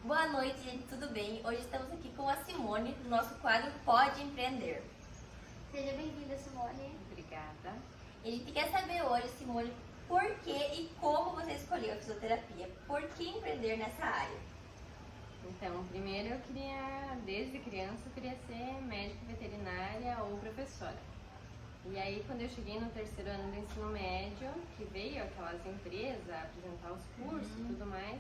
Boa noite, gente, tudo bem? Hoje estamos aqui com a Simone, do nosso quadro Pode Empreender. Seja bem-vinda, Simone. Obrigada. E a gente quer saber hoje, Simone, por que e como você escolheu a fisioterapia? Por que empreender nessa área? Então, primeiro eu queria, desde criança, eu queria ser médica veterinária ou professora. E aí, quando eu cheguei no terceiro ano do ensino médio, que veio aquelas empresas apresentar os cursos e tudo mais,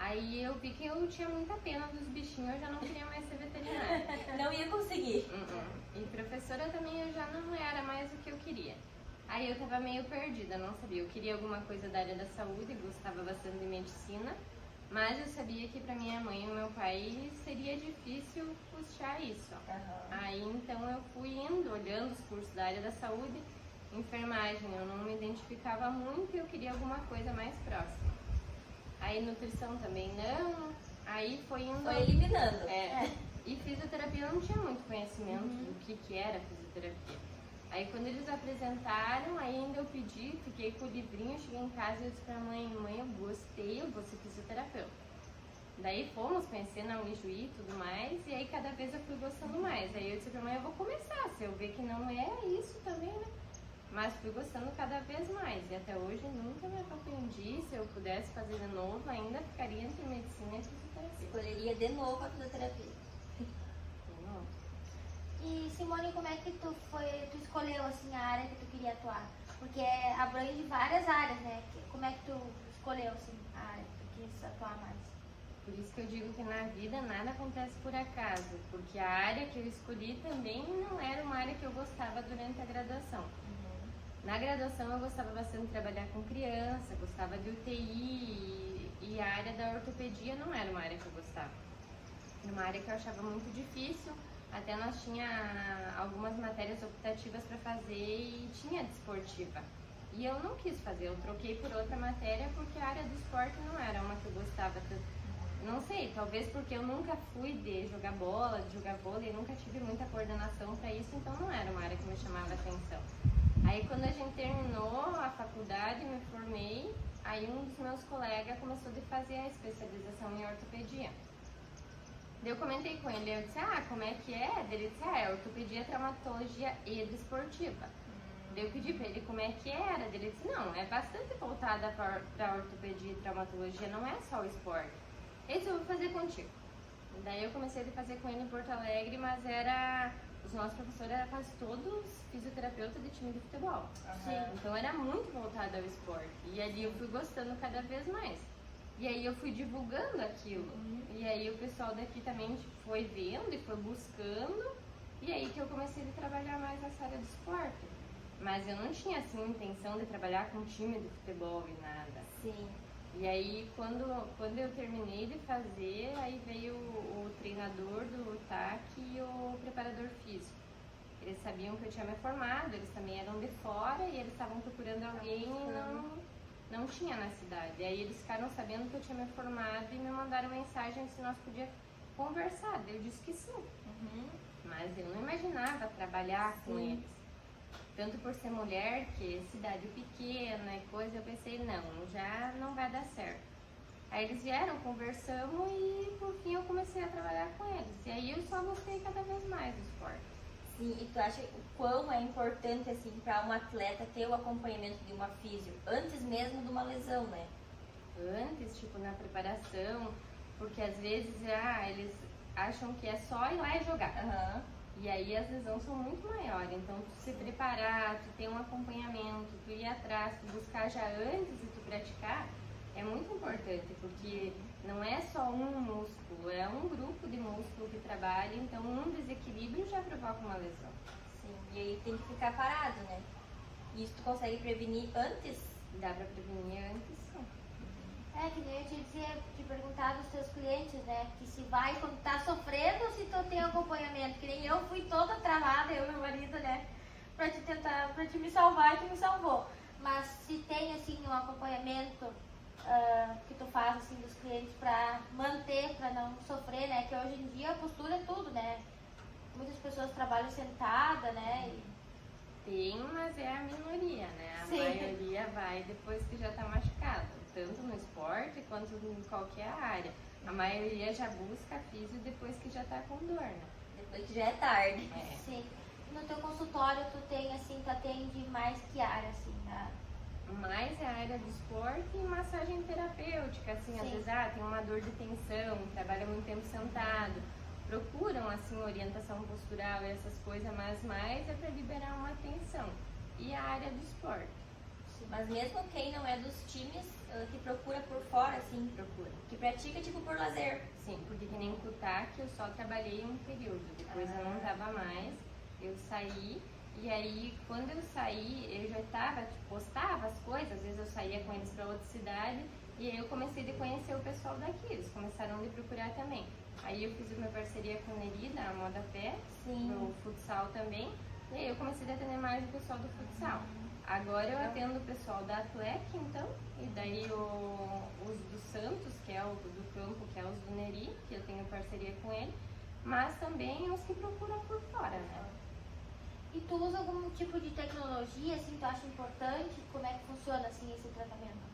aí eu vi que eu tinha muita pena dos bichinhos, eu já não queria mais ser veterinária. Não ia conseguir. E professora também eu já não era mais o que eu queria. Aí eu tava meio perdida, não sabia. Eu queria alguma coisa da área da saúde, gostava bastante de medicina, mas eu sabia que pra minha mãe e o meu pai seria difícil puxar isso. Aí então eu fui indo, olhando os cursos da área da saúde, enfermagem, eu não me identificava muito e eu queria alguma coisa mais próxima. Aí nutrição também não, aí foi indo... Foi eliminando. E fisioterapia eu não tinha muito conhecimento do que era fisioterapia. Aí quando eles apresentaram, aí ainda eu pedi, fiquei com o livrinho, cheguei em casa e eu disse pra mãe, eu gostei, eu vou ser fisioterapeuta. Daí fomos conhecer na Unijuí e tudo mais, e aí cada vez eu fui gostando mais. Aí eu disse pra mãe, eu vou começar, se eu ver que não é isso também, né? Mas fui gostando cada vez mais, e até hoje nunca me arrependi. Se eu pudesse fazer de novo, ainda ficaria entre medicina e fisioterapia. Escolheria de novo a fisioterapia. De novo. E Simone, como é que tu escolheu assim a área que tu queria atuar? Porque abrange várias áreas, né? Como é que tu escolheu assim a área que tu quis atuar mais? Por isso que eu digo que na vida nada acontece por acaso, porque a área que eu escolhi também não era uma área que eu gostava durante a graduação. Na graduação eu gostava bastante de trabalhar com criança, gostava de UTI e a área da ortopedia não era uma área que eu gostava. Era uma área que eu achava muito difícil, até nós tinha algumas matérias optativas para fazer e tinha desportiva. E eu não quis fazer, eu troquei por outra matéria porque a área do esporte não era uma que eu gostava tanto. Não sei, talvez porque eu nunca fui de jogar bola, de jogar vôlei, nunca tive muita coordenação para isso, então não era uma área que me chamava atenção. Aí quando a gente terminou a faculdade, me formei, aí um dos meus colegas começou a fazer a especialização em ortopedia. Daí eu comentei com ele, eu disse, como é que é? Ele disse, é ortopedia, traumatologia e desportiva. Daí eu pedi pra ele como é que era, ele disse, não, é bastante voltada para ortopedia e traumatologia, não é só o esporte. Esse eu vou fazer contigo. Daí eu comecei a fazer com ele em Porto Alegre, mas os nossos professores eram quase todos fisioterapeutas de time de futebol. Então era muito voltado ao esporte. E ali eu fui gostando cada vez mais. E aí eu fui divulgando aquilo. E aí o pessoal daqui também foi vendo e foi buscando. E aí que eu comecei a trabalhar mais nessa área do esporte. Mas eu não tinha assim intenção de trabalhar com time de futebol e nada. Sim. E aí quando eu terminei de fazer, aí veio o treinador do TAC e o preparador físico. Eles sabiam que eu tinha me formado, eles também eram de fora e eles estavam procurando alguém e não tinha na cidade. E aí eles ficaram sabendo que eu tinha me formado e me mandaram mensagem se nós podíamos conversar. Daí eu disse que sim. Mas eu não imaginava trabalhar com eles. Tanto por ser mulher, que é cidade pequena e coisa, eu pensei, não, já não vai dar certo. Aí eles vieram, conversamos e por fim eu comecei a trabalhar com eles. E aí eu só gostei cada vez mais do esporte. Sim, e tu acha o quão é importante assim para um atleta ter o acompanhamento de uma físio, antes mesmo de uma lesão, né? Antes, tipo, na preparação, porque às vezes eles acham que é só ir lá e jogar. E aí as lesões são muito maiores, então tu se preparar, tu ter um acompanhamento, tu ir atrás, tu buscar já antes de tu praticar, é muito importante, porque não é só um músculo, é um grupo de músculo que trabalha, então um desequilíbrio já provoca uma lesão. Sim, e aí tem que ficar parado, né? E isso tu consegue prevenir antes? Dá pra prevenir antes, sim. Que nem eu te perguntar dos teus clientes, né? Que se vai quando tá sofrendo ou se tu tem acompanhamento. Que nem eu fui toda travada, eu e meu marido, né? Pra te me salvar e tu me salvou. Mas se tem, assim, um acompanhamento que tu faz, assim, dos clientes pra manter, pra não sofrer, né? Que hoje em dia a postura é tudo, né? Muitas pessoas trabalham sentada, né? Tem, mas é a minoria, né? A Sim. maioria vai depois que já tá machucado, tanto no esporte quanto em qualquer área. A maioria já busca a físio depois que já tá com dor, né? Depois que já é tarde. É. Sim. No teu consultório tu tem assim, tu atende mais que área assim, Mais é a área do esporte e massagem terapêutica, assim, às Sim. vezes tem uma dor de tensão, trabalha muito tempo sentado, procuram assim orientação postural e essas coisas, mas mais é para liberar uma tensão. E a área do esporte, Mas mesmo quem não é dos times, que procura por fora, assim, procura. que pratica tipo por lazer. Sim, porque que nem Kutac eu só trabalhei um período, depois eu não tava mais, eu saí. E aí, quando eu saí, eu já tava, postava as coisas, às vezes eu saía com eles para outra cidade, e aí eu comecei a conhecer o pessoal daqui, eles começaram a me procurar também. Aí eu fiz uma parceria com o Neri, da Moda Pé, no futsal também, e aí eu comecei a atender mais o pessoal do futsal. Agora eu atendo o pessoal da Atlec, então, e daí os do Santos, que é o do campo, que é os do Neri, que eu tenho parceria com ele, mas também os que procuram por fora, né? E tu usa algum tipo de tecnologia, assim, tu acha importante? Como é que funciona, assim, esse tratamento?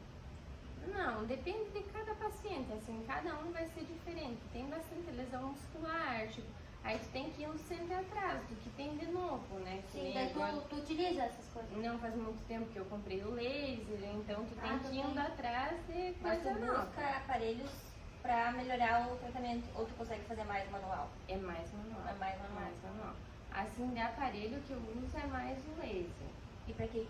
Não, depende de cada paciente, assim, cada um vai ser diferente. Tem bastante lesão muscular, tipo, aí tu tem que ir um sempre atrás do que tem de novo, né? Que Sim, nem daí agora- tu utiliza essas coisas? Não faz muito tempo que eu comprei o laser, então tu tem tu que ir indo tem. atrás de Mas tu coisa nova. busca aparelhos pra melhorar o tratamento, ou tu consegue fazer mais manual? É mais manual. É mais manual. Mais manual. Assim, de aparelho que eu uso é mais o laser. E pra que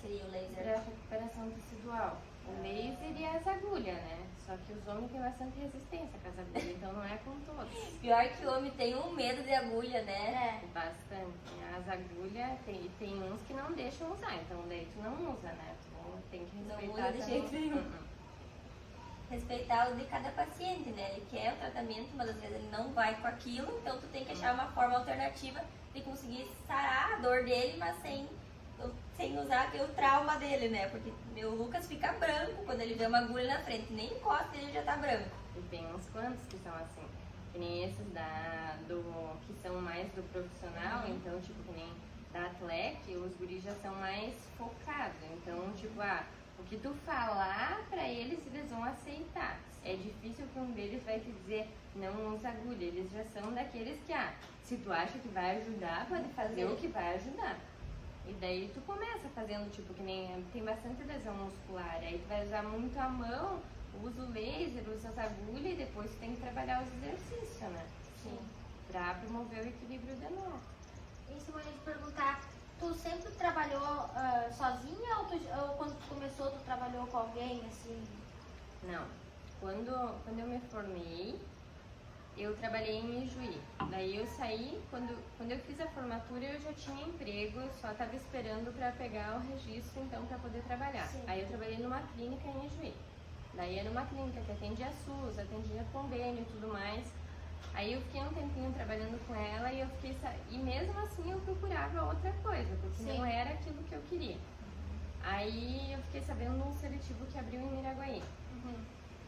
seria o Para laser? recuperação tecidual. O laser e as agulhas, né? Só que os homens têm bastante resistência com as agulhas, então não é com todos. Pior que o homem tem um medo de agulha, né? É. Bastante. As agulhas, tem uns que não deixam usar, então daí tu não usa, né? Tu tem que Não respeitar usa de também. jeito nenhum. Respeitar o de cada paciente, né? Ele quer o tratamento, mas às vezes ele não vai com aquilo, então tu tem que achar uma forma alternativa de conseguir sarar a dor dele, mas sem usar o trauma dele, né? Porque meu Lucas fica branco quando ele vê uma agulha na frente, nem encosta ele já tá branco. E tem uns quantos que são assim, que nem esses que são mais do profissional, então tipo que nem da Atlec, os guris já são mais focados. Então, tipo, o que tu falar pra eles vão aceitar. É difícil que um deles vai te dizer não usa agulha. Eles já são daqueles que, se tu acha que vai ajudar, pode fazer o que vai ajudar. E daí tu começa fazendo, tipo, que nem tem bastante lesão muscular, aí tu vai usar muito a mão, usa o laser, usa as agulhas e depois tu tem que trabalhar os exercícios, né? Sim. Pra promover o equilíbrio de novo. E Simone, de perguntar, tu sempre trabalhou sozinha ou quando tu começou tu trabalhou com alguém, assim? Não. Quando eu me formei, eu trabalhei em Ijuí. Daí eu saí, quando eu fiz a formatura eu já tinha emprego, só estava esperando para pegar o registro então para poder trabalhar. Sim. Aí eu trabalhei numa clínica em Ijuí. Daí era uma clínica que atendia SUS, atendia convênio e tudo mais. Aí eu fiquei um tempinho trabalhando com ela e mesmo assim eu procurava outra coisa, porque Sim. não era aquilo que eu queria. Aí eu fiquei sabendo de um seletivo que abriu em Miraguaí.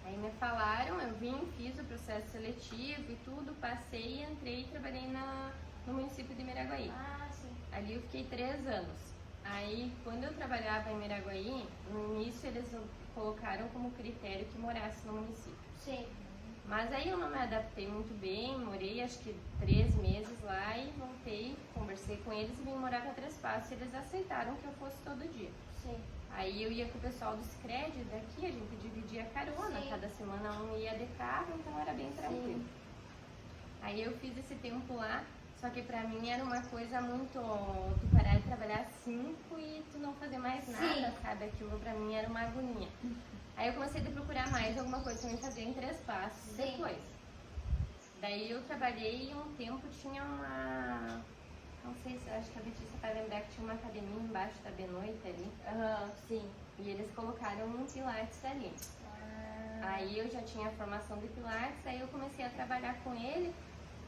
Aí me falaram, eu vim, fiz o processo seletivo e tudo, passei, entrei e trabalhei no município de Miraguaí. Ah, sim. Ali eu fiquei 3 anos. Aí quando eu trabalhava em Miraguaí, no início eles colocaram como critério que morasse no município. Sim. Mas aí eu não me adaptei muito bem, morei acho que 3 meses lá e voltei, conversei com eles e vim morar para Três Passos. Eles aceitaram que eu fosse todo dia. Sim. Aí eu ia com o pessoal do Scred daqui, a gente dividia carona, Sim. cada semana um ia de carro, então era bem tranquilo. Sim. Aí eu fiz esse tempo lá, só que pra mim era uma coisa muito, tu parar de trabalhar às 5 e tu não fazer mais nada, sabe? Aquilo pra mim era uma agonia. Aí eu comecei a procurar mais alguma coisa pra mim fazer em Três Passos Sim. depois. Daí eu trabalhei um tempo, tinha uma... Não sei se acho que a Letícia vai lembrar que tinha uma academia embaixo da Benoite ali. Sim. E eles colocaram um Pilates ali. Aí eu já tinha a formação de Pilates, aí eu comecei a trabalhar com ele.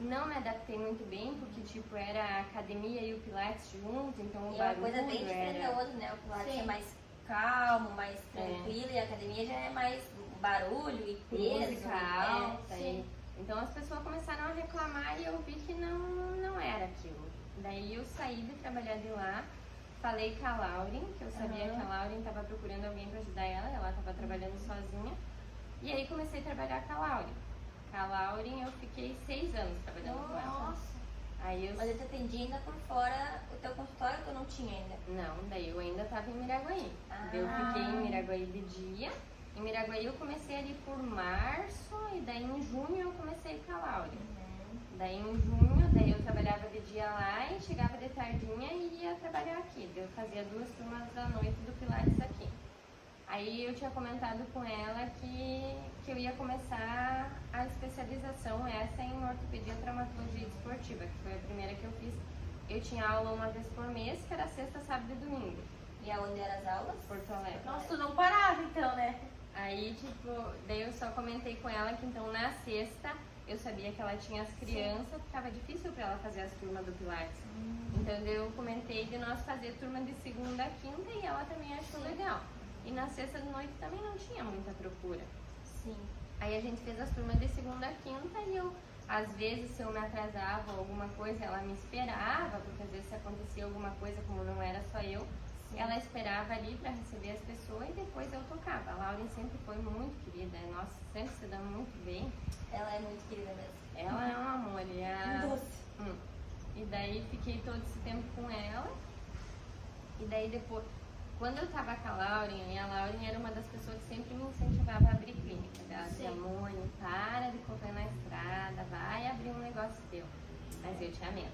Não me adaptei muito bem, porque tipo, era a academia e o Pilates junto, então o E é uma barulho coisa bem diferente da outra, né? O Pilates Sim. é mais calmo, mais tranquilo, e a academia já é mais barulho e peso. música né? alta. sim. Então as pessoas começaram a reclamar e eu vi que não era aquilo. Daí eu saí de trabalhar de lá falei com a Lauren, que eu sabia que a Lauren estava procurando alguém para ajudar ela estava trabalhando sozinha. E aí comecei a trabalhar com a Lauren. Com a Lauren eu fiquei 6 anos trabalhando com ela. Nossa. Aí Mas eu te atendi ainda por fora o teu consultório que eu não tinha ainda. Não, daí eu ainda estava em Miraguaí. Daí eu fiquei em Miraguaí de dia. Em Miraguaí eu comecei ali por março e daí em junho eu comecei com a Lauren. Daí em junho, daí eu trabalhava de dia lá e chegava de tardinha e ia trabalhar aqui. Daí eu fazia 2 turmas da noite do Pilates aqui. Aí eu tinha comentado com ela que eu ia começar a especialização essa em ortopedia, traumatologia esportiva, que foi a primeira que eu fiz. Eu tinha aula uma vez por mês, que era sexta, sábado e domingo. E aonde eram as aulas? Porto Alegre. Nossa, tu não parava então, né? Aí, tipo, daí eu só comentei com ela que então na sexta eu sabia que ela tinha as crianças, que tava difícil pra ela fazer as turmas do Pilates. Então eu comentei de nós fazer turma de segunda a quinta e ela também achou legal. E na sexta de noite também não tinha muita procura. Sim. Aí a gente fez as turmas de segunda a quinta e eu, às vezes, se eu me atrasava ou alguma coisa, ela me esperava, porque às vezes se acontecia alguma coisa, como não era só eu, ela esperava ali para receber as pessoas e depois eu tocava. A Lauren sempre foi muito querida, nós sempre se damos muito bem. Ela é muito querida mesmo. Ela é um amor, Doce. E daí fiquei todo esse tempo com ela. E daí depois, quando eu tava com a Lauren, e a Lauren era uma das pessoas que sempre me incentivava a abrir clínica. Ela dizia, Mônica, para de correr na estrada, vai abrir um negócio teu. Mas eu tinha medo.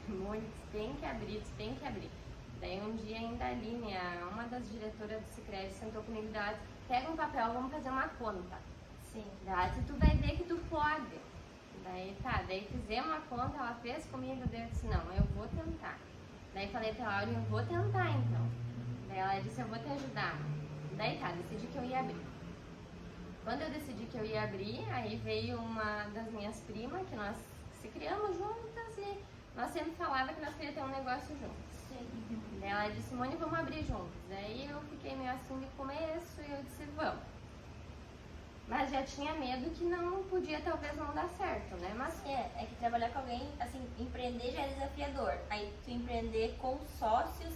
Mônica, tem que abrir, tem que abrir. Daí um dia ainda a Aline, uma das diretoras do Sicredi, sentou comigo e disse, pega um papel, vamos fazer uma conta. Sim. Daí tu vai ver que tu pode. Daí tá, daí fizemos a conta, ela fez comigo, daí eu disse, não, eu vou tentar. Daí falei pra Laura, eu vou tentar então. Daí ela disse, eu vou te ajudar. Daí tá, decidi que eu ia abrir. Quando eu decidi que eu ia abrir, aí veio uma das minhas primas, que nós se criamos juntas e nós sempre falávamos que nós queríamos ter um negócio juntos. Daí ela disse, Simone, vamos abrir juntos. Daí eu fiquei meio assim de começo e eu disse, vamos. Mas já tinha medo que não podia talvez não dar certo, né? Mas É que trabalhar com alguém, assim, empreender já é desafiador. Aí tu empreender com sócios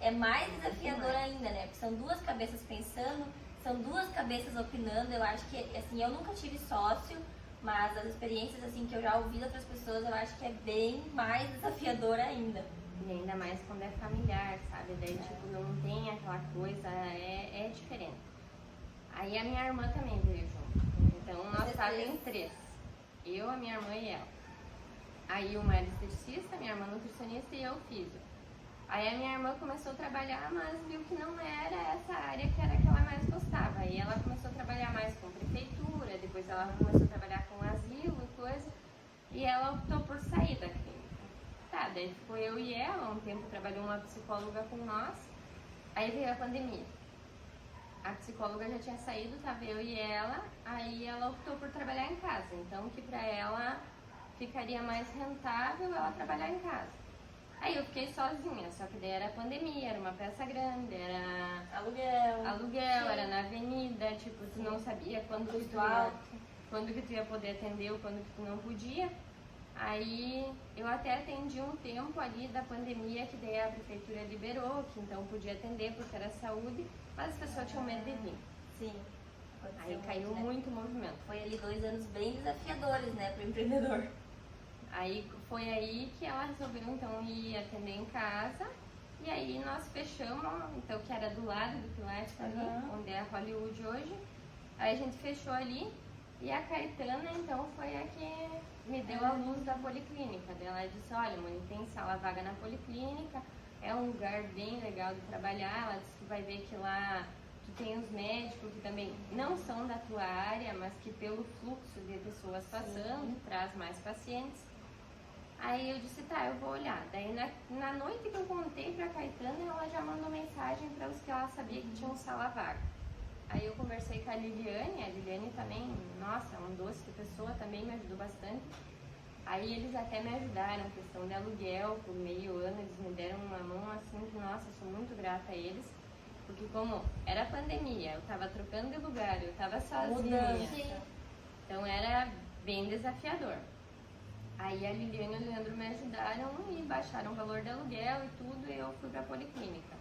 é mais desafiador ainda, né? Porque são 2 cabeças pensando, são 2 cabeças opinando. Eu acho que, assim, eu nunca tive sócio, mas as experiências, assim, que eu já ouvi de outras pessoas, eu acho que é bem mais desafiador ainda. E ainda mais quando é familiar, sabe? Daí, tipo, não tem aquela coisa, é diferente. Aí a minha irmã também veio junto. Então nós estávamos em 3. Eu, a minha irmã e ela. Aí uma era esteticista, minha irmã nutricionista e eu físio. Aí a minha irmã começou a trabalhar, mas viu que não era essa área que era que ela mais gostava. Aí ela começou a trabalhar mais com prefeitura, depois ela começou a trabalhar com asilo e coisa. E ela optou por sair da clínica. Tá, daí ficou eu e ela, um tempo trabalhou uma psicóloga com nós. Aí veio a pandemia. A psicóloga já tinha saído, tava eu e ela, aí ela optou por trabalhar em casa. Então, que pra ela ficaria mais rentável ela trabalhar em casa. Aí eu fiquei sozinha, só que daí era pandemia, era uma peça grande, era aluguel, era na avenida, tipo, tu não sabia quando que tu ia poder atender ou quando que tu não podia. Aí eu até atendi um tempo ali da pandemia, que daí a prefeitura liberou, que então podia atender porque era saúde, mas as pessoas tinham medo de vir. Sim. Aí caiu muito o movimento. Foi ali 2 anos bem desafiadores, né, pro empreendedor. Aí foi aí que ela resolveu então ir atender em casa. E aí nós fechamos, então que era do lado do Pilates ali, onde é a Hollywood hoje. Aí a gente fechou ali e a Caetana então foi a que me deu a luz da policlínica. Daí ela disse, olha, mãe, tem sala vaga na policlínica, é um lugar bem legal de trabalhar. Ela disse que vai ver que lá tu tem os médicos que também não são da tua área, mas que pelo fluxo de pessoas passando, traz mais pacientes. Aí eu disse, tá, eu vou olhar. Daí na noite que eu contei pra Caetana, ela já mandou mensagem para os que ela sabia que tinham sala vaga. Aí eu conversei com a Liliane também, nossa, um doce de pessoa, também me ajudou bastante. Aí eles até me ajudaram, questão de aluguel, por meio ano, eles me deram uma mão assim, que nossa, eu sou muito grata a eles. Porque como era pandemia, eu tava trocando de lugar, eu tava sozinha, então era bem desafiador. Aí a Liliane e o Leandro me ajudaram e baixaram o valor do aluguel e tudo, e eu fui pra Policlínica.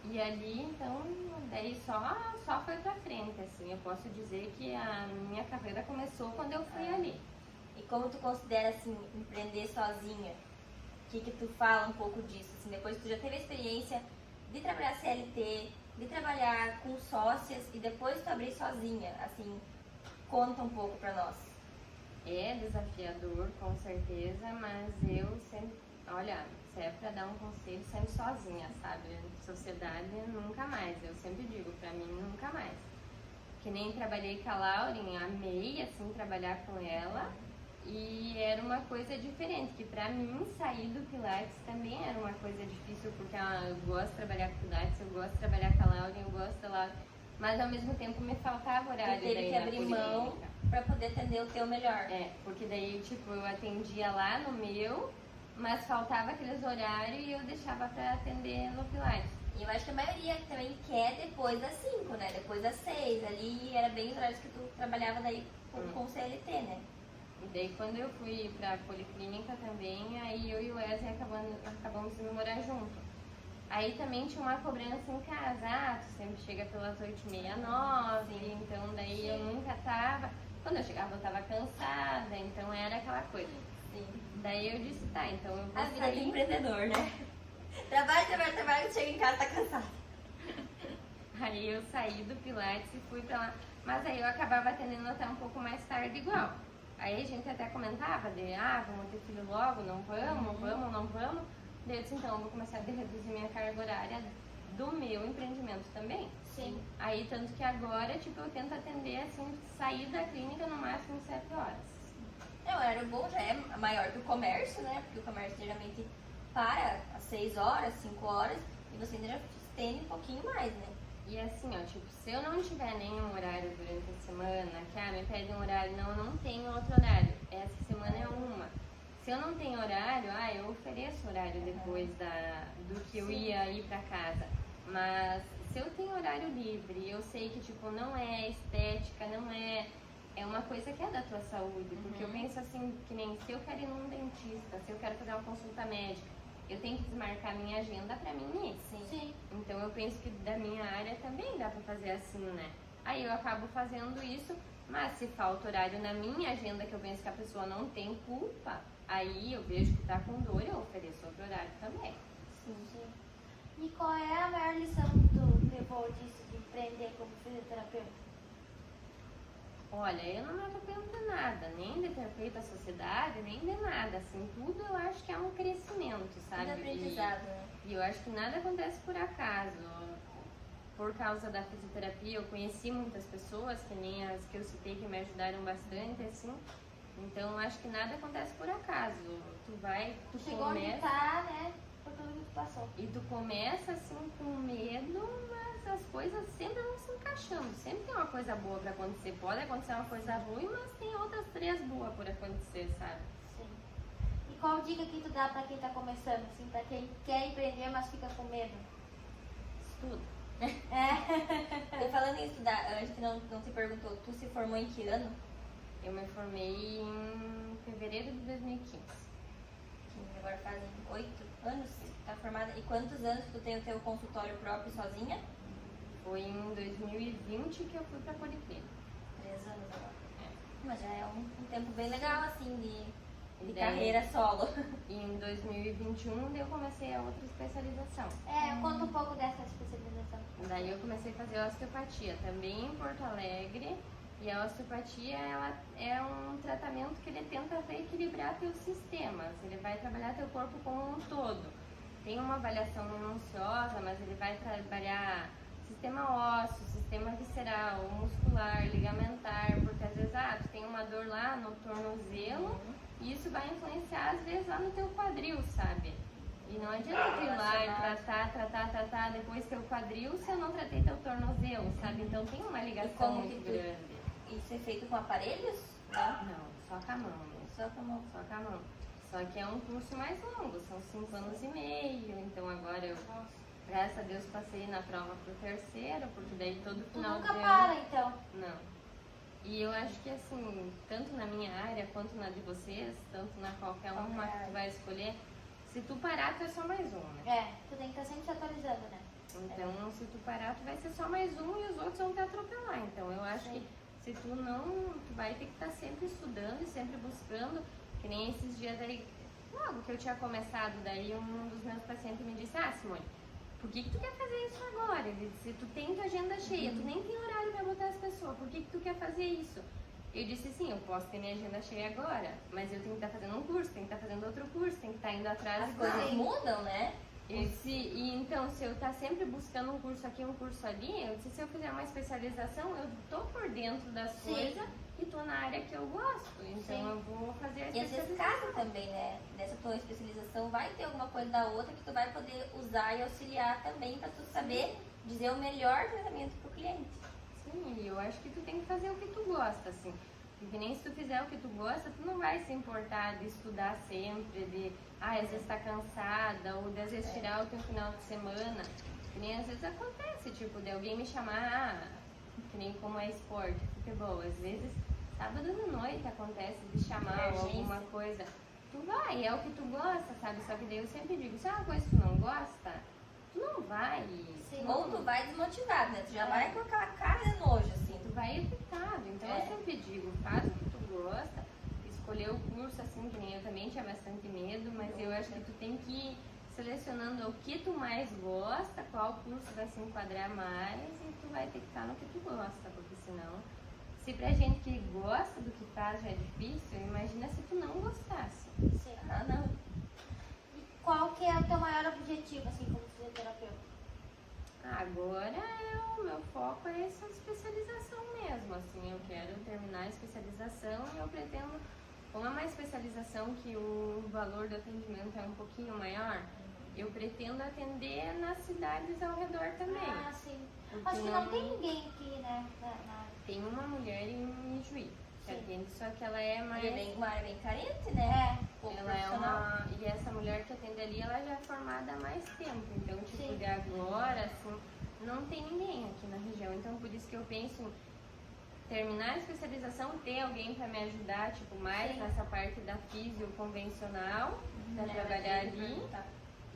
E ali, então, daí só foi pra frente, assim. Eu posso dizer que a minha carreira começou quando eu fui ali. E como tu considera, assim, empreender sozinha? O que tu fala um pouco disso? Assim, depois que tu já teve a experiência de trabalhar CLT, de trabalhar com sócias e depois tu abrir sozinha, assim, conta um pouco pra nós. É desafiador, com certeza, mas eu sempre, olha, se é pra dar um conselho, sempre sozinha, sabe? Sociedade, nunca mais. Eu sempre digo, pra mim, nunca mais. Que nem trabalhei com a Lauren, amei, assim, trabalhar com ela. E era uma coisa diferente, que pra mim, sair do Pilates também era uma coisa difícil, porque eu gosto de trabalhar com Pilates, eu gosto de trabalhar com a Lauren, eu gosto da Lauren. Mas ao mesmo tempo me faltava horário. Tu teve que abrir mão pra poder atender o teu melhor. É, porque daí, tipo, eu atendia lá no meu, mas faltava aqueles horários e eu deixava pra atender no Pilates. E eu acho que a maioria também quer depois das 5, né? Depois das 6. Ali era bem os horários que tu trabalhava daí com CLT, né? E daí quando eu fui pra Policlínica também, aí eu e o Wesley acabamos indo morar junto. Aí também tinha uma cobrança em casa, tu sempre chega pelas 8h30, 9, então daí eu nunca tava. Quando eu chegava eu tava cansada, então era aquela coisa. Sim. Daí eu disse, tá, então eu vou A vida sair. de empreendedor, né? Trabalha, chega em casa, tá cansado. Aí eu saí do Pilates e fui pra lá. Mas aí eu acabava atendendo até um pouco mais tarde igual. Aí a gente até comentava de, vamos ter filho logo, não vamos, não vamos. Daí eu disse, então, eu vou começar a reduzir minha carga horária do meu empreendimento também. Sim. Aí, tanto que agora, tipo, eu tento atender, assim, sair da clínica no máximo 7 horas. É, o horário bom já é maior que o comércio, né? Porque o comércio geralmente para às 6 horas, 5 horas, e você ainda já estende um pouquinho mais, né? E assim, ó, tipo, se eu não tiver nenhum horário durante a semana, que me pede um horário, não, eu não tenho outro horário. Essa semana é uma. Se eu não tenho horário, eu ofereço horário depois do que eu ia ir pra casa. Mas se eu tenho horário livre, eu sei que, tipo, não é estética, não é... É uma coisa que é da tua saúde. Porque eu penso assim, que nem se eu quero ir num dentista, se eu quero fazer uma consulta médica, eu tenho que desmarcar minha agenda pra mim ir. Sim. Então eu penso que da minha área também dá pra fazer assim, né? Aí eu acabo fazendo isso, mas se falta horário na minha agenda, que eu penso que a pessoa não tem culpa, aí eu vejo que tá com dor e eu ofereço outro horário também. Sim. E qual é a maior lição que tu levou disso, de empreender como fisioterapeuta? Olha, eu não me arrependo de nada, nem de ter feito a sociedade, nem de nada, assim, tudo eu acho que é um crescimento, sabe? Tudo aprendizado, né? E eu acho que nada acontece por acaso. Por causa da fisioterapia, eu conheci muitas pessoas, que nem as que eu citei, que me ajudaram bastante, assim. Então, eu acho que nada acontece por acaso. Tu Chegou onde começa... tá, né? Por tudo que tu passou. E tu começa, assim, com medo, mas as coisas sempre vão se encaixando. Sempre tem uma coisa boa pra acontecer. Pode acontecer uma coisa ruim, mas tem outras 3 boas por acontecer, sabe? Sim. E qual dica que tu dá pra quem tá começando, assim, pra quem quer empreender, mas fica com medo? Estuda. E falando em estudar, a gente não se perguntou, tu se formou em que ano? Eu me formei em fevereiro de 2015. Que agora fazem 8 anos, tá formada. E quantos anos tu tem o teu consultório próprio sozinha? Foi em 2020 que eu fui pra Policlínica. 3 anos agora. Mas já é um tempo bem legal, assim, de E daí- carreira solo. E em 2021 eu comecei a outra especialização. Conta um pouco dessa especialização. Daí eu comecei a fazer osteopatia, também em Porto Alegre. E a osteopatia, ela é um tratamento que ele tenta reequilibrar teus sistemas. Ele vai trabalhar teu corpo como um todo. Tem uma avaliação minuciosa, mas ele vai trabalhar sistema ósseo, sistema visceral, muscular, ligamentar. Porque às vezes, tu tem uma dor lá no tornozelo e isso vai influenciar às vezes lá no teu quadril, sabe? E não adianta tu ir lá e tratar depois teu quadril se eu não tratei teu tornozelo, sabe? Então tem uma ligação como muito que grande. Isso é feito com aparelhos? Não? Não, só com a mão, né? Só com a mão. Só com a mão. Só que é um curso mais longo, são 5 anos e meio. Então agora eu, graças a Deus, passei na prova pro 3º, porque daí todo Tu final nunca de para, ano... então. Não. E eu acho que assim, tanto na minha área quanto na de vocês, tanto na qualquer uma que tu vai escolher, se tu parar, tu é só mais um, né? Tu tem que estar sempre se atualizando, né? Então, se tu parar, tu vai ser só mais um e os outros vão te atropelar. Então, eu acho que se tu não, tu vai ter que estar sempre estudando e sempre buscando, que nem esses dias aí, logo que eu tinha começado, daí um dos meus pacientes me disse, Simone, por que tu quer fazer isso agora? Ele disse, tu tem tua agenda cheia, tu nem tem horário pra botar as pessoas, por que tu quer fazer isso? Eu disse, sim, eu posso ter minha agenda cheia agora, mas eu tenho que estar fazendo um curso, tenho que estar fazendo outro curso, tenho que estar indo atrás. As coisas mudam, né? Então, se eu estar sempre buscando um curso aqui, um curso ali, eu disse, se eu fizer uma especialização, eu tô por dentro das coisas e tô na área que eu gosto. Então, eu vou fazer a especialização. E às vezes casa também, né? Nessa tua especialização vai ter alguma coisa da outra que tu vai poder usar e auxiliar também para tu saber dizer o melhor tratamento pro cliente. Sim, e eu acho que tu tem que fazer o que tu gosta, assim. Porque nem se tu fizer o que tu gosta, tu não vai se importar de estudar sempre, de, às vezes tá cansada, ou de às vezes tirar o teu final de semana. Que nem às vezes acontece, tipo, de alguém me chamar, que nem como é esporte, futebol. Às vezes, sábado à noite acontece de chamar ou alguma coisa. Tu vai, é o que tu gosta, sabe? Só que daí eu sempre digo, se é uma coisa que tu não gosta, tu não vai. Ou tu vai desmotivado, né? Tu já vai com aquela cara de nojo, assim. Tu vai irritado. Então eu sempre digo, faz o que tu gosta, escolher o curso assim, que nem eu também tinha bastante medo, mas eu acho que tu tem que ir selecionando o que tu mais gosta, qual curso vai se enquadrar mais e tu vai ter que estar no que tu gosta, porque senão, se pra gente que gosta do que faz já é difícil, imagina se tu não gostasse. Sim. Não. E qual que é o teu maior objetivo, assim, como fisioterapeuta? Agora o meu foco é essa especialização mesmo, assim, eu quero terminar a especialização e eu pretendo, como é uma especialização que o valor do atendimento é um pouquinho maior, eu pretendo atender nas cidades ao redor também. Sim. Porque Acho que não tem ninguém aqui, né? Tem uma mulher em Juí que atende, só que ela é mais... Uma área bem carente, né? Ela é uma... E essa mulher que atende ali, ela já é formada há mais tempo. Então, tipo, de agora, assim, não tem ninguém aqui na região. Então, por isso que eu penso em terminar a especialização, ter alguém para me ajudar, tipo, mais nessa parte da físio convencional, para trabalhar ali.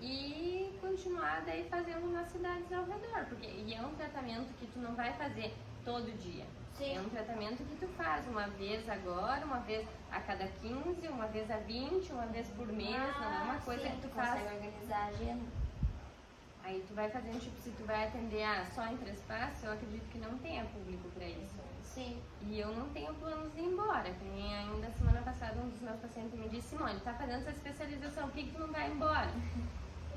E continuar daí fazendo nas cidades ao redor. E é um tratamento que tu não vai fazer todo dia. É um tratamento que tu faz uma vez agora, uma vez a cada 15, uma vez a 20, uma vez por mês, não é uma coisa que tu faz. Consegue organizar a agenda. Aí tu vai fazendo, tipo, se tu vai atender só em Trespaço, eu acredito que não tenha público pra isso. Sim. E eu não tenho planos de ir embora, que nem ainda semana passada um dos meus pacientes me disse, Simone, tá fazendo essa especialização, por que tu não vai embora?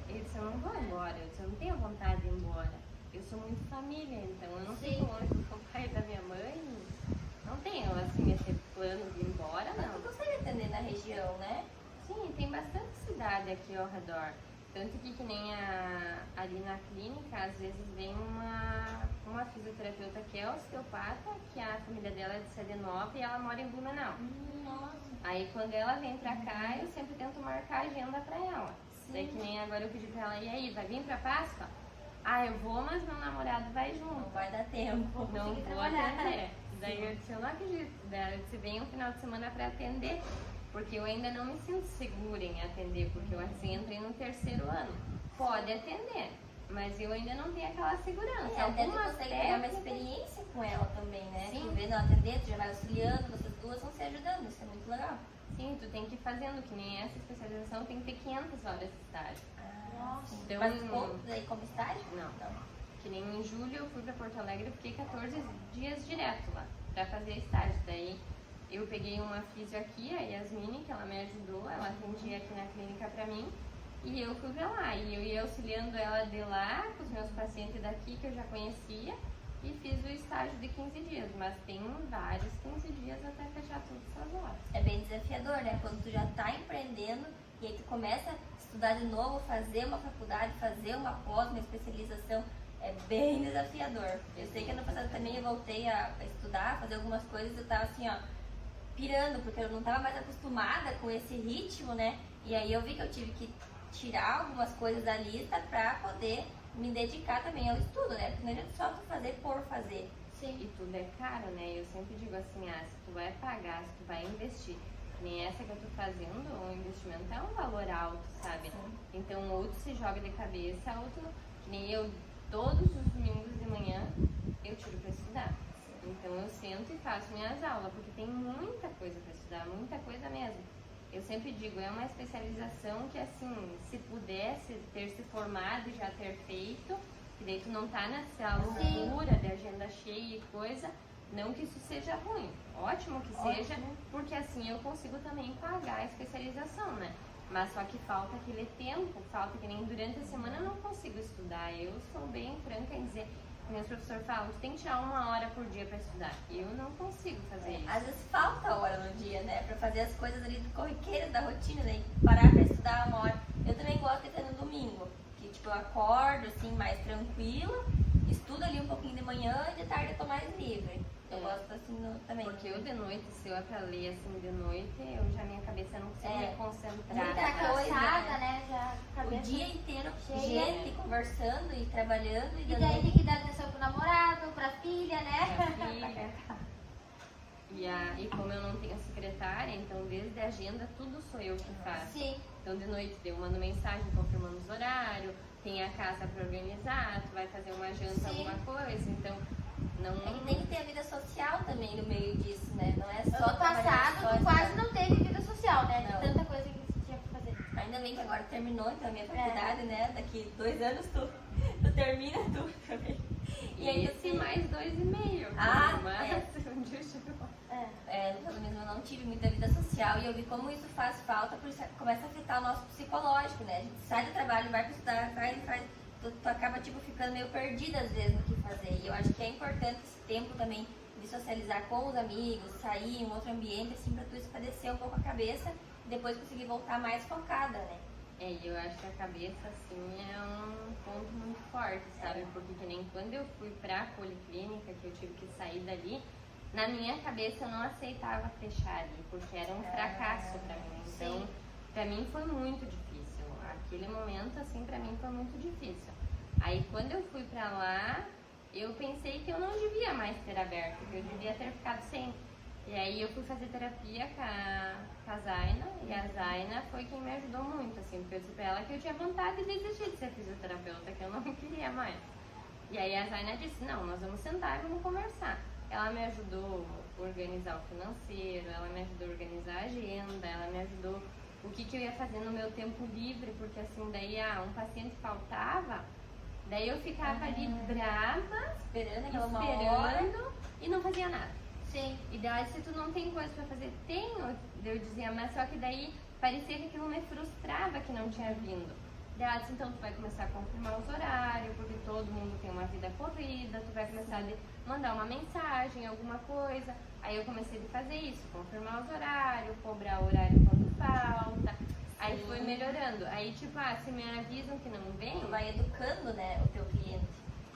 Ele disse, eu não vou embora, eu disse, eu não tenho vontade de ir embora. Eu sou muito família, então eu não fico longe do meu pai e da minha mãe. Não tenho, assim, esse plano de ir embora, não. Mas tu consegue atender na região, né? Sim, tem bastante cidade aqui ao redor. Tanto que nem ali na clínica, às vezes vem uma fisioterapeuta que é osteopata, que a família dela é de CD Nova e ela mora em Blumenau. Nossa. Aí quando ela vem pra cá, eu sempre tento marcar a agenda pra ela. Daí que nem agora eu pedi pra ela, e aí, vai vir pra Páscoa? Eu vou, mas meu namorado vai junto. Não vai dar tempo. Não vou atender. Daí eu disse, eu não acredito. Daí eu disse, vem um final de semana pra atender, porque eu ainda não me sinto segura em atender, porque eu assim entrei no 3º ano. Pode atender, mas eu ainda não tenho aquela segurança. Até tu consegue pegar uma experiência com ela também, né? Sim. Tu vê não atender, tu já vai auxiliando, vocês duas vão se ajudando, isso é muito legal. Sim, tu tem que ir fazendo, que nem essa especialização tem que ter 500 horas de estágio. Nossa. Então, mas pontos aí como estágio? Não. Que nem em julho eu fui pra Porto Alegre e fiquei 14 dias direto lá, pra fazer estágio. Daí eu peguei uma físio aqui, a Yasmine, que ela me ajudou, ela atendia aqui na clínica pra mim, e eu fui pra lá. E eu ia auxiliando ela de lá, com os meus pacientes daqui que eu já conhecia, e fiz o estágio de 15 dias, mas tem vários 15 dias até fechar todas essas horas. É bem desafiador, né? Quando tu já tá empreendendo e aí tu começa a estudar de novo, fazer uma faculdade, fazer uma pós, uma especialização, é bem desafiador. Eu sei que ano passado também eu voltei a estudar, a fazer algumas coisas, eu tava assim, pirando, porque eu não tava mais acostumada com esse ritmo, né? E aí eu vi que eu tive que tirar algumas coisas da lista pra poder me dedicar também ao estudo, né? Porque não adianta só tu fazer por fazer. Sim. E tudo é caro, né? Eu sempre digo assim, se tu vai pagar, se tu vai investir, que nem essa que eu tô fazendo, o investimento é um valor alto, sabe? Sim. Então, ou tu se joga de cabeça, ou tu, que nem eu, todos os domingos de manhã, eu tiro pra estudar. Então, eu sento e faço minhas aulas, porque tem muita coisa pra estudar, muita coisa mesmo. Eu sempre digo, é uma especialização que, assim, se pudesse ter se formado e já ter feito, que daí tu não tá nessa loucura de agenda cheia e coisa, não que isso seja ruim, ótimo que seja, porque assim eu consigo também pagar a especialização, né? Mas só que falta aquele tempo, falta que nem durante a semana eu não consigo estudar. Eu sou bem franca em dizer, meus professores falam, tu tem que tirar 1 hora por dia pra estudar. Eu não consigo fazer isso. Às vezes falta hora no dia, né? Pra fazer as coisas ali do corriqueiro, da rotina, né? Parar pra estudar 1 hora. Eu também gosto de ter no domingo, que tipo, eu acordo assim, mais tranquila, estudo ali um pouquinho de manhã e de tarde eu tô mais livre. Eu gosto assim também. Porque eu de noite, se eu pra ler assim de noite, minha cabeça não consigo me concentrar. Muita Tá coisa, cansada, né? Já O cabeça dia inteiro, cheia. gente conversando e trabalhando. E daí tem que dar atenção pro namorado, pra filha, né? Minha filha. E como eu não tenho secretária, então desde a agenda tudo sou eu que faço. Sim. Então de noite eu mando mensagem confirmando os horários, tem a casa pra organizar, tu vai fazer uma janta, Sim. alguma coisa, então não. É que tem que ter a vida social também no meio disso, né? Não é só Ano passado tu quase não teve vida social, né? De Não. tanta coisa que você tinha que fazer. Ainda bem que agora terminou então a minha faculdade, né? Daqui 2 anos tu termina tudo também. E aí esse mais 2,5. Mas um dia chegou. No feminismo eu não tive muita vida social e eu vi como isso faz falta, porque isso começa a afetar o nosso psicológico, né? A gente sai do trabalho, vai pra estudar, faz, tu acaba tipo ficando meio perdida às vezes no que fazer. E eu acho que é importante esse tempo também de socializar com os amigos, sair em um outro ambiente, assim, pra tu espadecer um pouco a cabeça e depois conseguir voltar mais focada, né? E eu acho que a cabeça, assim, é um ponto muito forte, sabe? Porque que nem quando eu fui pra policlínica, que eu tive que sair dali, na minha cabeça eu não aceitava fechar ali, porque era um fracasso pra mim. Então, pra mim foi muito difícil. Aquele momento, assim, pra mim foi muito difícil. Aí quando eu fui pra lá, eu pensei que eu não devia mais ter aberto, que eu devia ter ficado sem. E aí eu fui fazer terapia com a Zaina, e a Zaina foi quem me ajudou muito, assim, porque eu disse pra ela que eu tinha vontade de desistir de ser fisioterapeuta, que eu não queria mais. E aí a Zaina disse, não, nós vamos sentar e vamos conversar. Ela me ajudou a organizar o financeiro, ela me ajudou a organizar a agenda, ela me ajudou o que eu ia fazer no meu tempo livre, porque assim, daí um paciente faltava, daí eu ficava ali brava, esperando e não fazia nada. Sim. E daí, se tu não tem coisa pra fazer, tenho, eu dizia, mas só que daí parecia que aquilo me frustrava que não tinha vindo. Daí ela disse, então tu vai começar a confirmar os horários, porque todo mundo tem uma vida corrida, tu vai começar a mandar uma mensagem, alguma coisa. Aí eu comecei a fazer isso, confirmar os horários, cobrar o horário quando falta. Aí foi melhorando. Aí tipo, se me avisam que não vem, Tu vai educando, né, o teu cliente.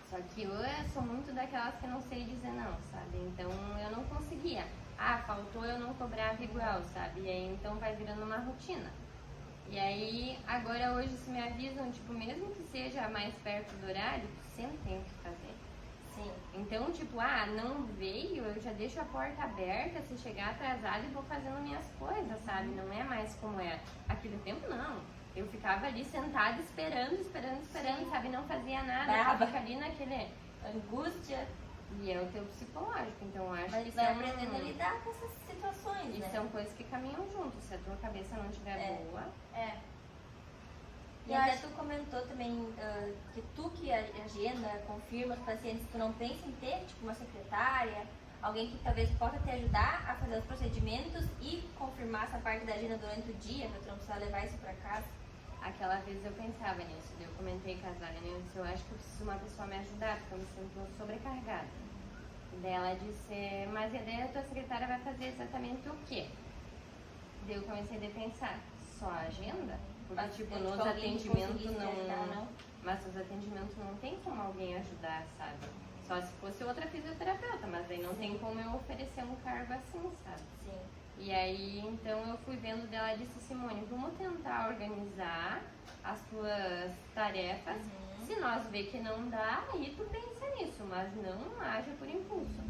só que eu sou muito daquelas que não sei dizer não, sabe? Então eu não conseguia. Faltou, eu não cobrava igual, sabe? E aí então vai virando uma rotina. E aí, agora hoje se me avisam, tipo, mesmo que seja mais perto do horário, tu sempre tem o que fazer. Sim. Então, tipo, não veio, eu já deixo a porta aberta, se chegar atrasado e vou fazendo minhas coisas, sabe? Não é mais como era. Aquele tempo, não. Eu ficava ali sentada esperando, sabe? Não fazia nada. Brava. Fica ali naquele Angústia. E é o teu psicológico, então eu acho Mas que tu vai aprendendo a lidar com essas situações, e né? são coisas que caminham juntos. Se a tua cabeça não estiver boa, E até tu comentou também que tu que agenda, confirma os pacientes, tu não pensa em ter tipo uma secretária, alguém que talvez possa te ajudar a fazer os procedimentos e confirmar essa parte da agenda durante o dia, pra tu não precisar levar isso pra casa. aquela vez eu pensava nisso. Eu comentei com a Zaga, né? Eu disse, eu acho que eu preciso de uma pessoa me ajudar, porque eu me sinto sobrecarregada. Daí ela disse, mas a ideia da tua secretária vai fazer exatamente o quê? Daí eu comecei a pensar, só a agenda? Porque, Mas, tipo, tipo, nos alguém que atendimentos conseguisse te ajudar, não? Mas nos atendimentos não tem como alguém ajudar, sabe? Só se fosse outra fisioterapeuta, mas aí não tem como eu oferecer um cargo assim, sabe? Sim. E aí, então eu fui vendo dela e disse, Simone, vamos tentar organizar as tuas tarefas. Se nós ver que não dá, aí tu pensa nisso, mas não haja por impulso.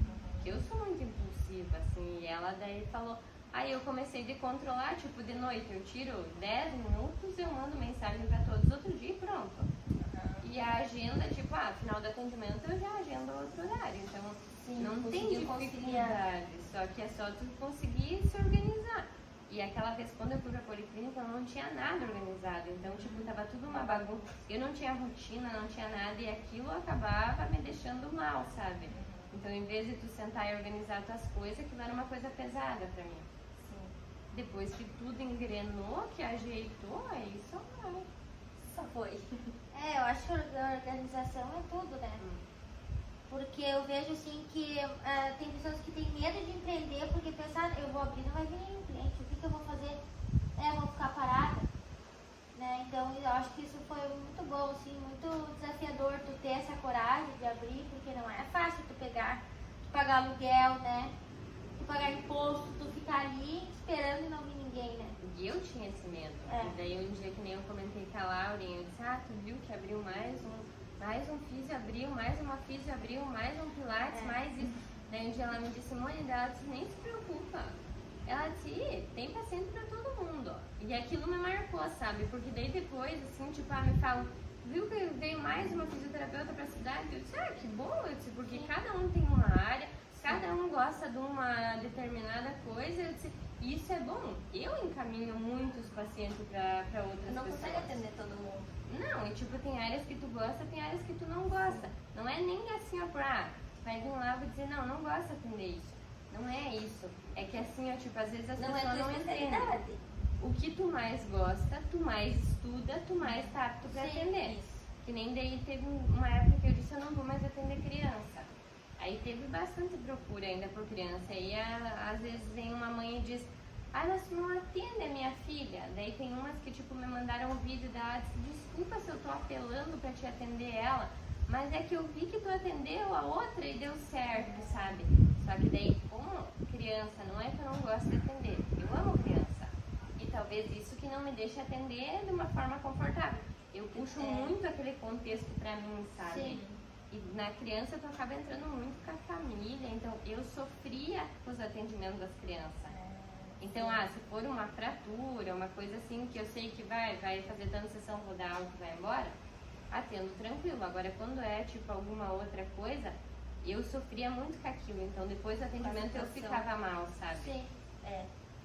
Eu sou muito impulsiva, assim, e ela daí falou, aí eu comecei a controlar, tipo, de noite eu tiro 10 minutos, eu mando mensagem pra todos outro dia e pronto. E a agenda, tipo, final do atendimento eu já agendo outro horário, então não tem dificuldade, só que é só tu conseguir se organizar. E aquela vez, quando eu fui pra policlínica, eu não tinha nada organizado, então, tipo, tava tudo uma bagunça. Eu não tinha rotina, não tinha nada, e aquilo acabava me deixando mal, sabe? Então, em vez de tu sentar e organizar tuas coisas, aquilo era uma coisa pesada pra mim. Sim. Depois que tudo engrenou, que ajeitou, aí só vai. Só foi. Eu acho que a organização é tudo, né? Porque eu vejo assim que tem pessoas que têm medo de empreender porque pensar, eu vou abrir, não vai vir nenhum cliente, o que eu vou fazer? Eu vou ficar parada. Né? Então eu acho que isso foi muito bom, assim, muito desafiador tu ter essa coragem de abrir, porque não é fácil tu pegar, tu pagar aluguel, né? Tu pagar imposto, tu ficar ali esperando e não vir ninguém, né? E eu tinha esse medo. E daí um dia que nem eu comentei com a Lauren, eu disse, tu viu que abriu mais um físio abriu, mais uma físio abriu, mais um pilates, mais isso. Daí um dia ela me disse, Simone, ela disse, nem se preocupa. Ela disse, tem paciente pra todo mundo. E aquilo me marcou, sabe? Porque daí depois, assim, tipo, me falam, viu que veio mais uma fisioterapeuta pra cidade? Eu disse, que bom, eu disse, porque cada um tem uma área, cada um gosta de uma determinada coisa. Eu disse, isso é bom. Eu encaminho muitos pacientes pra outras pessoas. Não consegue atender todo mundo. Não, e tipo, tem áreas que tu gosta, tem áreas que tu não gosta. Não é nem assim, ó, vai vir lá e vou dizer, não gosto de atender isso. Não é isso. É que assim, ó, tipo, às vezes as pessoas não entendem. O que tu mais gosta, tu mais estuda, tu mais tá apto pra atender. Isso. Que nem daí teve uma época que eu disse, eu não vou mais atender criança. Aí teve bastante procura ainda por criança. Aí às vezes vem uma mãe e diz, mas tu não atende a minha filha. Daí tem umas que tipo me mandaram um vídeo dela, disse, desculpa se eu tô apelando pra te atender ela, mas é que eu vi que tu atendeu a outra e deu certo, sabe? Só que daí, como criança, não é que eu não gosto de atender, eu amo criança. E talvez isso que não me deixe atender de uma forma confortável. Eu puxo muito aquele contexto pra mim, sabe? Sim. E na criança tu acaba entrando muito com a família, então eu sofria com os atendimentos das crianças. Então, se for uma fratura, uma coisa assim que eu sei que vai fazer tanta sessão, vou dar algo que vai embora, atendo tranquilo. Agora, quando é tipo alguma outra coisa, eu sofria muito com aquilo. Então, depois do atendimento eu ficava mal, sabe? Sim.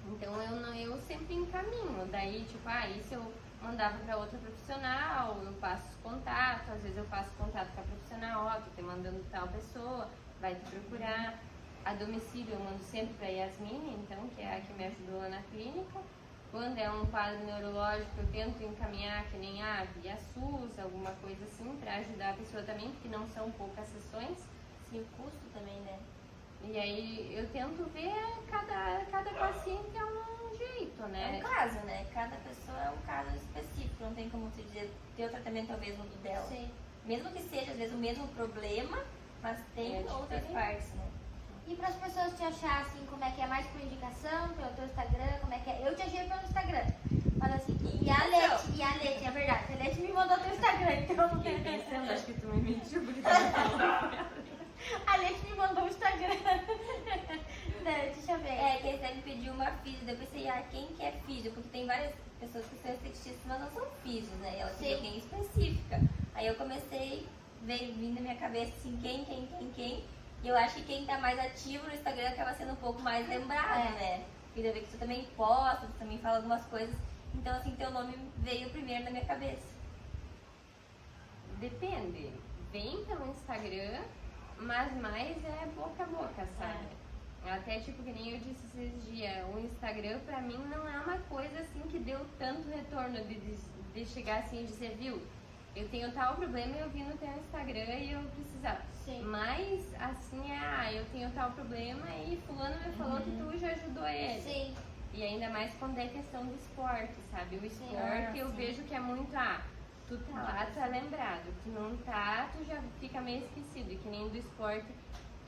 Então, eu sempre encaminho. Daí, tipo, isso eu mandava para outra profissional, eu passo contato, às vezes eu passo contato com a profissional, tô te mandando tal pessoa, vai te procurar. A domicílio eu mando sempre para Yasmine, então, que é a que me ajudou lá na clínica. Quando é um quadro neurológico, eu tento encaminhar que nem via SUS, alguma coisa assim, para ajudar a pessoa também, porque não são poucas sessões. Sim, o custo também, né? E aí eu tento ver cada paciente é um jeito, né? É um caso, né? Cada pessoa é um caso específico, não tem como te dizer, teu tratamento é o mesmo do dela. Sim. Mesmo que seja, às vezes, o mesmo problema, mas tem outras partes, né? E para as pessoas te achar assim, como é que é mais por indicação, pelo teu Instagram, como é que é? Eu te achei pelo Instagram. Mas assim, e a Leti, é verdade, a Leti me mandou teu Instagram, então. Fiquei pensando, acho que tu me mentiu porque a Leti me mandou o Instagram. Deixa eu ver. Que eles me pediu uma físio, daí eu pensei, quem que é físio? Porque tem várias pessoas que são esteticistas, mas não são físios, né? E ela queria alguém específica. Aí eu comecei, vindo na minha cabeça assim, quem. E eu acho que quem tá mais ativo no Instagram acaba sendo um pouco mais lembrado, né? E daí que tu também posta, tu também fala algumas coisas. Então, assim, teu nome veio primeiro na minha cabeça. Depende. Vem pelo Instagram, mas mais é boca a boca, sabe? Até tipo que nem eu disse esses dias, o Instagram pra mim não é uma coisa assim que deu tanto retorno de chegar assim e dizer, viu, eu tenho tal problema e eu vi no teu Instagram e eu precisava. Sim. Mas assim eu tenho tal problema e fulano me falou que tu já ajudou ele. Sim. E ainda mais quando é questão do esporte, sabe? O esporte eu vejo que é muito, tu tá lá, tu é lembrado. Tu não tá, tu já fica meio esquecido. E que nem do esporte,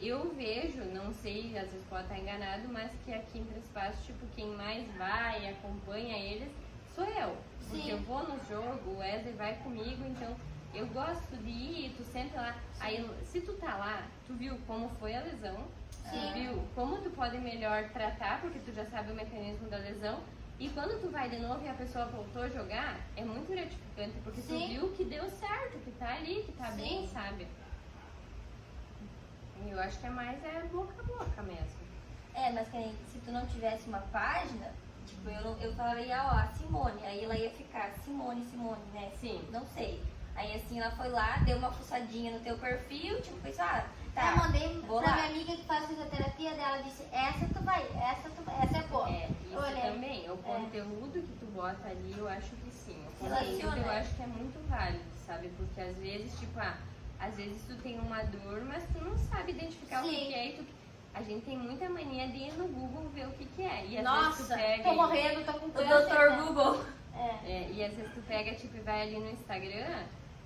eu vejo, não sei, às vezes pode estar enganado, mas que aqui em Três Passos, tipo, quem mais vai e acompanha eles sou eu. Porque Sim. eu vou no jogo, o Wesley vai comigo, então eu gosto de ir, tu senta lá. Aí, se tu tá lá, tu viu como foi a lesão, tu Sim. viu como tu pode melhor tratar, porque tu já sabe o mecanismo da lesão. E quando tu vai de novo e a pessoa voltou a jogar, é muito gratificante, porque tu Sim. viu que deu certo, que tá ali, que tá Sim. bem, sabe? E eu acho que é mais boca a boca mesmo. Mas que nem se tu não tivesse uma página, tipo, eu falaria, ó, a Simone, aí ela ia ficar Simone, né? Sim. Não sei. Aí assim ela foi lá, deu uma fuçadinha no teu perfil, tipo, pensou, tá. Eu mandei vou pra lá. minha amiga que faz fisioterapia dela, disse, essa é boa. Isso Olha, também, o conteúdo que tu bota ali, eu acho que sim. O conteúdo Relaciona. eu acho que é muito válido, sabe? Porque às vezes, tipo, às vezes tu tem uma dor, mas tu não sabe identificar o Sim. que é. A gente tem muita mania de ir no Google ver o que é. E às vezes Nossa, tu pega tô morrendo, tô com O câncer. Dr. né? Google. e às vezes tu pega, tipo, e vai ali no Instagram,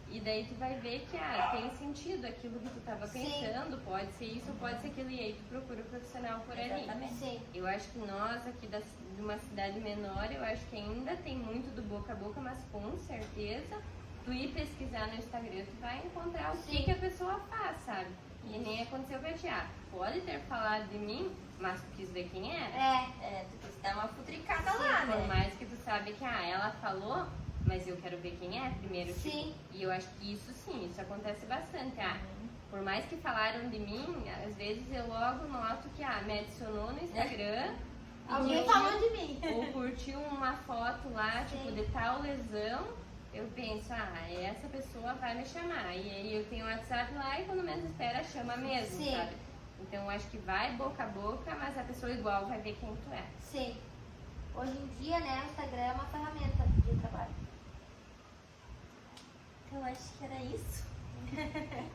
e daí tu vai ver que tem sentido aquilo que tu tava Sim. pensando, pode ser isso ou pode ser aquilo, e aí tu procura o profissional por ali. Exatamente. Sim. Eu acho que nós aqui de uma cidade menor, eu acho que ainda tem muito do boca a boca, mas com certeza tu ir pesquisar no Instagram, tu vai encontrar o que a pessoa faz, sabe? E nem aconteceu pra ti. Pode ter falado de mim, mas tu quis ver quem era. Tu quis dar uma futricada Sim, lá, por né? mais que tu sabe que ela falou, mas eu quero ver quem é primeiro. Tipo, Sim. e eu acho que isso sim, isso acontece bastante. Por mais que falaram de mim, às vezes eu logo noto que me adicionou no Instagram. Alguém falou de mim. Ou curtiu uma foto lá, tipo, Sim. de tal lesão, eu penso, essa pessoa vai me chamar. E aí eu tenho o WhatsApp lá e quando menos espera, chama mesmo, Sim. sabe? Então eu acho que vai boca a boca, mas a pessoa igual vai ver quem tu é. Sim. Hoje em dia, né, o Instagram é uma ferramenta de trabalho. Então acho que era isso.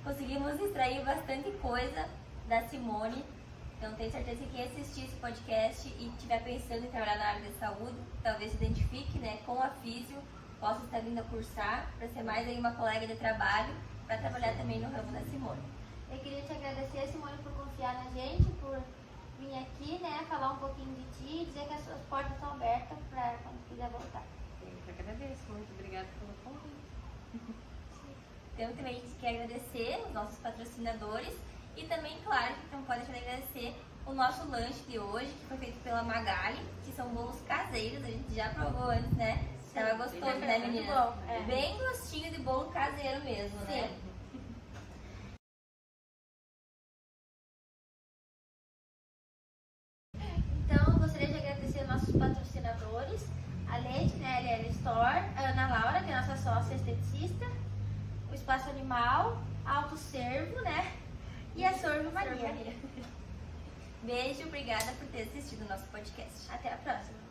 Conseguimos extrair bastante coisa da Simone. Então tenho certeza que quem assistir esse podcast e estiver pensando em trabalhar na área da saúde, talvez se identifique, né, com a físio, possa estar vindo a cursar para ser mais aí uma colega de trabalho, para trabalhar também no ramo da Simone. Eu queria te agradecer, Simone, por confiar na gente, por vir aqui, né, falar um pouquinho de ti e dizer que as suas portas estão abertas para quando quiser voltar. Eu que agradeço, muito obrigada pelo convite. Então também a gente quer agradecer os nossos patrocinadores e também, claro, a gente não pode deixar de agradecer o nosso lanche de hoje, que foi feito pela Magali, que são bolos caseiros, a gente já provou antes, né? Tava gostoso, né, Muito menina? bom, Bem gostinho de bolo caseiro mesmo, né? Sim. Então, eu gostaria de agradecer aos nossos patrocinadores, a Leite, né, LL Store, a Ana Laura, que é nossa sócia esteticista, o Espaço Animal, a Autoservo, né, e a Sorvo Maria. Beijo, obrigada por ter assistido o nosso podcast. Até a próxima.